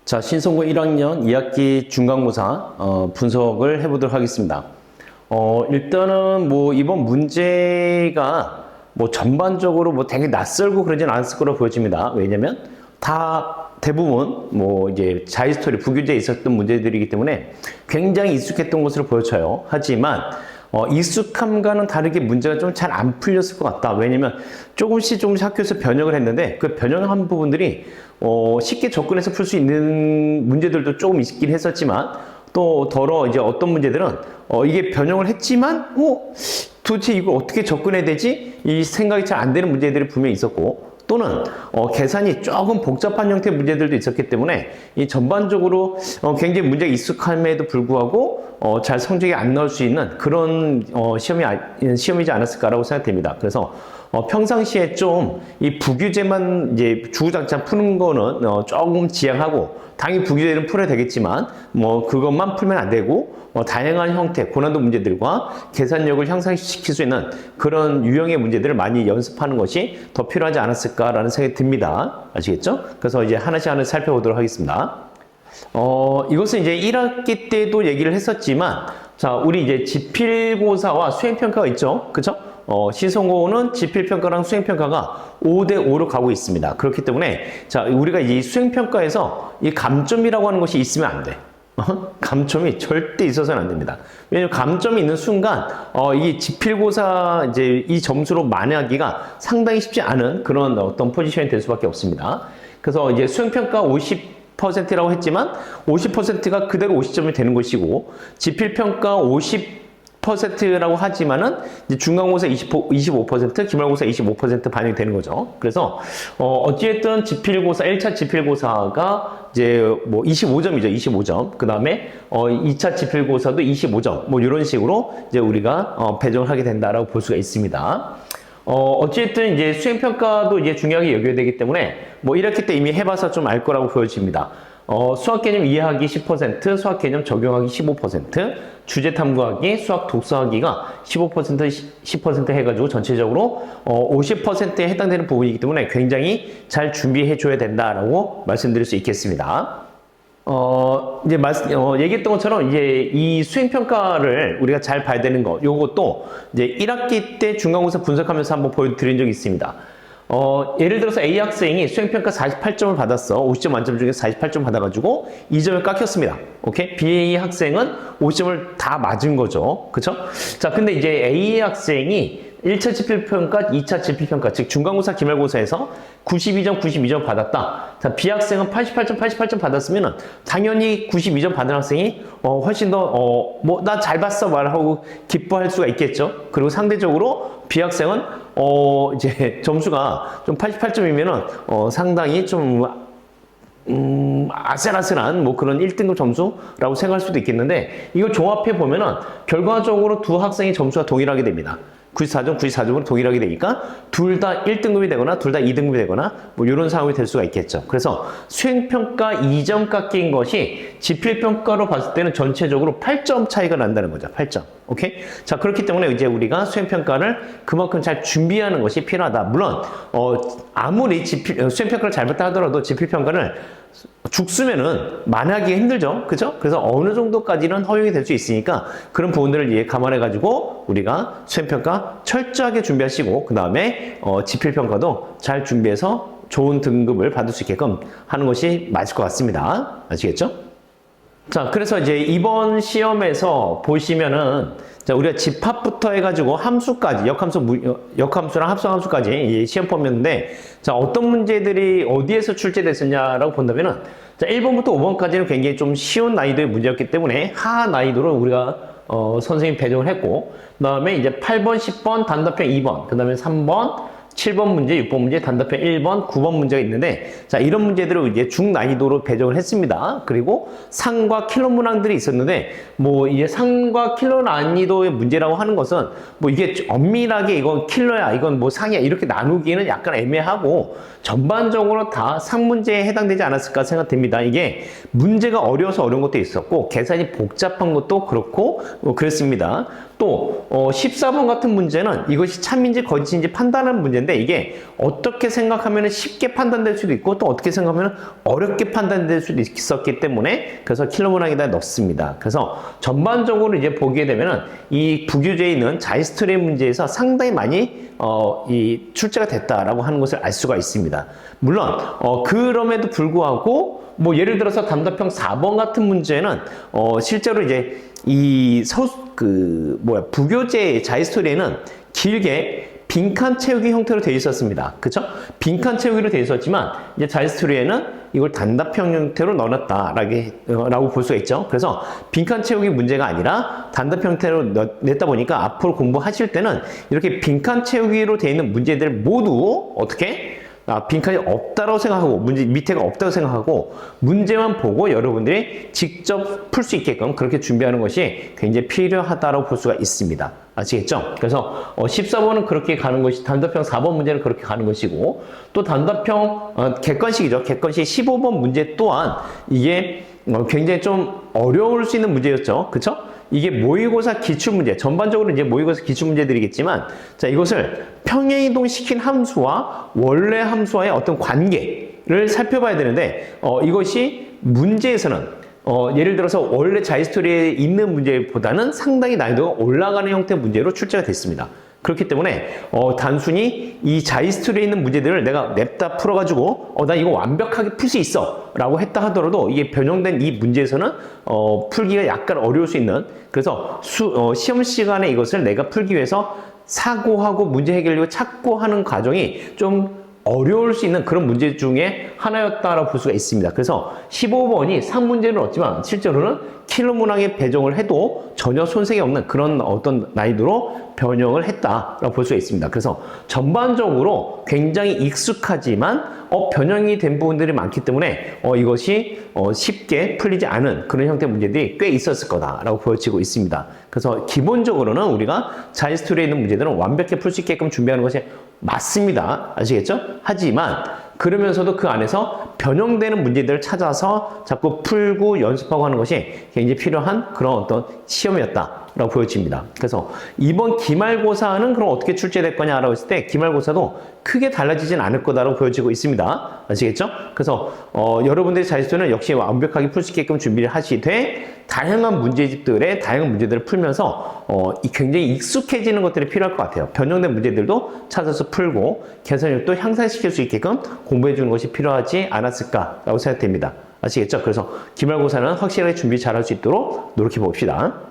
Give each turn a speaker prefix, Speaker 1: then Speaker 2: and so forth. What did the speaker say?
Speaker 1: 자, 신성고 1학년 2학기 중간고사 분석을 해보도록 하겠습니다. 일단은 뭐 이번 문제가 뭐 전반적으로 뭐 되게 낯설고 그러진 않았을 거로 보여집니다. 왜냐면 다 대부분 뭐 이제 자히스토리 부교재에 있었던 문제들이기 때문에 굉장히 익숙했던 것으로 보여져요. 하지만 익숙함과는 다르게 문제가 좀 잘 안 풀렸을 것 같다. 왜냐면 조금씩 학교에서 변형을 했는데 그 변형한 부분들이 쉽게 접근해서 풀 수 있는 문제들도 조금 있긴 했었지만 또 더러 이제 어떤 문제들은 이게 변형을 했지만 도대체 이걸 어떻게 접근해야 되지? 이 생각이 잘 안 되는 문제들이 분명히 있었고 또는 계산이 조금 복잡한 형태의 문제들도 있었기 때문에 이 전반적으로 굉장히 문제가 익숙함에도 불구하고 잘 성적이 안 나올 수 있는 그런 시험이지 않았을까라고 생각됩니다. 그래서 평상시에 좀 이 부규제만 이제 주구장창 푸는 거는 조금 지양하고 당연히 부규제는 풀어야 되겠지만 뭐 그것만 풀면 안 되고 다양한 형태 고난도 문제들과 계산력을 향상시킬 수 있는 그런 유형의 문제들을 많이 연습하는 것이 더 필요하지 않았을까라는 생각이 듭니다. 아시겠죠? 그래서 이제 하나씩 살펴보도록 하겠습니다. 이것은 이제 1학기 때도 얘기를 했었지만 자, 우리 이제 지필고사와 수행평가가 있죠. 그쵸? 신성고는 지필평가랑 수행평가가 5대5로 가고 있습니다. 그렇기 때문에 자, 우리가 이 수행평가에서 이 감점이라고 하는 것이 있으면 안 돼. 감점이 절대 있어서는 안 됩니다. 왜냐면 감점이 있는 순간 이 지필고사 이제 이 점수로 만회하기가 상당히 쉽지 않은 그런 어떤 포지션이 될 수밖에 없습니다. 그래서 이제 수행평가 50%라고 했지만 50%가 그대로 50점이 되는 것이고 지필평가 50%라고 하지만은 이제 중간고사 25%, 기말고사 25% 반영이 되는 거죠. 그래서 어찌됐든 지필고사 1차 지필고사가 이제 뭐 25점이죠. 25점. 그다음에 2차 지필고사도 25점. 뭐 이런 식으로 이제 우리가 배정을 하게 된다라고 볼 수가 있습니다. 어찌됐든 이제 수행평가도 이제 중요하게 여겨야 되기 때문에 뭐 1학기 때 이미 해봐서 좀 알 거라고 보여집니다. 수학 개념 이해하기 10%, 수학 개념 적용하기 15%, 주제 탐구하기, 수학 독서하기가 15%, 10% 해가지고 전체적으로 50%에 해당되는 부분이기 때문에 굉장히 잘 준비해 줘야 된다라고 말씀드릴 수 있겠습니다. 이제 얘기했던 것처럼 이제 이 수행평가를 우리가 잘 봐야 되는 거, 요것도 이제 1학기 때 중간고사 분석하면서 한번 보여드린 적이 있습니다. 예를 들어서 A 학생이 수행평가 48점을 받았어. 50점 만점 중에 48점 받아가지고 2점을 깎였습니다. 오케이? B 학생은 50점을 다 맞은 거죠. 그쵸? 자, 근데 이제 A 학생이 1차 지필평가, 2차 지필평가, 즉 중간고사, 기말고사에서 92점 받았다. 자, B 학생은 88점 받았으면 당연히 92점 받은 학생이 훨씬 더 나 잘 봤어 말하고 기뻐할 수가 있겠죠. 그리고 상대적으로 B 학생은 이제 점수가 좀 88점이면은 상당히 좀 아슬아슬한 뭐 그런 1등급 점수라고 생각할 수도 있겠는데 이걸 종합해 보면은 결과적으로 두 학생의 점수가 동일하게 됩니다. 94점으로 동일하게 되니까 둘 다 1등급이 되거나 둘 다 2등급이 되거나 뭐 이런 상황이 될 수가 있겠죠. 그래서 수행평가 2점 깎인 것이 지필평가로 봤을 때는 전체적으로 8점 차이가 난다는 거죠. 8점. 오케이? 자, 그렇기 때문에 이제 우리가 수행평가를 그만큼 잘 준비하는 것이 필요하다. 물론 아무리 수행평가를 잘 봤다 하더라도 지필평가를 죽쓰면은 만회하기 힘들죠. 그죠? 그래서 어느 정도까지는 허용이 될 수 있으니까 그런 부분들을 감안해 가지고 우리가 수행평가 철저하게 준비하시고 그 다음에 지필평가도 잘 준비해서 좋은 등급을 받을 수 있게끔 하는 것이 맞을 것 같습니다. 아시겠죠? 자, 그래서 이제 이번 시험에서 보시면은 자, 우리가 집합부터 해가지고 함수까지 역함수랑 합성함수까지 시험 포함이었는데 자, 어떤 문제들이 어디에서 출제됐었냐라고 본다면은 자, 1번부터 5번까지는 굉장히 좀 쉬운 난이도의 문제였기 때문에 하 난이도로 우리가 선생님 배정을 했고 그 다음에 이제 8번, 10번, 단답형 2번 그 다음에 3번 7번 문제, 6번 문제, 단답형 1번, 9번 문제가 있는데 자, 이런 문제들을 이제 중난이도로 배정을 했습니다. 그리고 상과 킬러 문항들이 있었는데 뭐 이제 상과 킬러 난이도의 문제라고 하는 것은 뭐 이게 엄밀하게 이건 킬러야, 이건 뭐 상이야 이렇게 나누기에는 약간 애매하고 전반적으로 다 상 문제에 해당되지 않았을까 생각됩니다. 이게 문제가 어려워서 어려운 것도 있었고 계산이 복잡한 것도 그렇고 그랬습니다. 또 14번 같은 문제는 이것이 참인지 거짓인지 판단하는 문제인데 이게 어떻게 생각하면 쉽게 판단될 수도 있고 또 어떻게 생각하면 어렵게 판단될 수도 있었기 때문에 그래서 킬로문항에다 넣습니다. 그래서 전반적으로 이제 보게 되면은 이 부교재에 있는 자이스토리의 문제에서 상당히 많이 이 출제가 됐다라고 하는 것을 알 수가 있습니다. 물론 그럼에도 불구하고 뭐 예를 들어서 답답형 4번 같은 문제는 실제로 이제 이 부교재 자이스토리에는 길게 빈칸 채우기 형태로 되어 있었습니다. 그쵸? 빈칸 채우기로 되어 있었지만 이제 자이스토리에는 이걸 단답형 형태로 넣어놨다라고 볼 수가 있죠. 그래서 빈칸 채우기 문제가 아니라 단답형 형태로 냈다 보니까 앞으로 공부하실 때는 이렇게 빈칸 채우기로 되어 있는 문제들 모두 어떻게 빈칸이 없다고 생각하고 문제 밑에가 없다고 생각하고 문제만 보고 여러분들이 직접 풀 수 있게끔 그렇게 준비하는 것이 굉장히 필요하다고 볼 수가 있습니다. 아시겠죠? 그래서 14번은 그렇게 가는 것이 단답형 4번 문제는 그렇게 가는 것이고 또 단답형 객관식이죠. 객관식 15번 문제 또한 이게 굉장히 좀 어려울 수 있는 문제였죠. 그쵸? 이게 모의고사 기출문제, 전반적으로 이제 모의고사 기출문제들이겠지만, 자, 이것을 평행이동시킨 함수와 원래 함수와의 어떤 관계를 살펴봐야 되는데, 이것이 문제에서는, 예를 들어서 원래 자이스토리에 있는 문제보다는 상당히 난이도가 올라가는 형태의 문제로 출제가 됐습니다. 그렇기 때문에 단순히 이 자이스토리에 있는 문제들을 내가 냅다 풀어가지고 나 이거 완벽하게 풀 수 있어 라고 했다 하더라도 이게 변형된 이 문제에서는 풀기가 약간 어려울 수 있는 그래서 시험 시간에 이것을 내가 풀기 위해서 사고하고 문제 해결력을 찾고 하는 과정이 좀 어려울 수 있는 그런 문제 중에 하나였다라고 볼 수가 있습니다. 그래서 15번이 3문제는 없지만 실제로는 킬로문항에 배정을 해도 전혀 손색이 없는 그런 어떤 난이도로 변형을 했다라고 볼 수가 있습니다. 그래서 전반적으로 굉장히 익숙하지만 변형이 된 부분들이 많기 때문에 이것이 쉽게 풀리지 않은 그런 형태의 문제들이 꽤 있었을 거다라고 보여지고 있습니다. 그래서 기본적으로는 우리가 자이스토리에 있는 문제들은 완벽히 풀 수 있게끔 준비하는 것이 맞습니다. 아시겠죠? 하지만 그러면서도 그 안에서 변형되는 문제들을 찾아서 자꾸 풀고 연습하고 하는 것이 굉장히 필요한 그런 어떤 시험이었다라고 보여집니다. 그래서 이번 기말고사는 그럼 어떻게 출제될 거냐라고 했을 때 기말고사도 크게 달라지진 않을 거다라고 보여지고 있습니다. 아시겠죠? 그래서 여러분들의 자유수는 역시 완벽하게 풀 수 있게끔 준비를 하시되 다양한 문제집들의 다양한 문제들을 풀면서 굉장히 익숙해지는 것들이 필요할 것 같아요. 변형된 문제들도 찾아서 풀고 개선력도 향상시킬 수 있게끔 공부해 주는 것이 필요하지 않았을까라고 생각됩니다. 아시겠죠? 그래서 기말고사는 확실하게 준비 잘할 수 있도록 노력해 봅시다.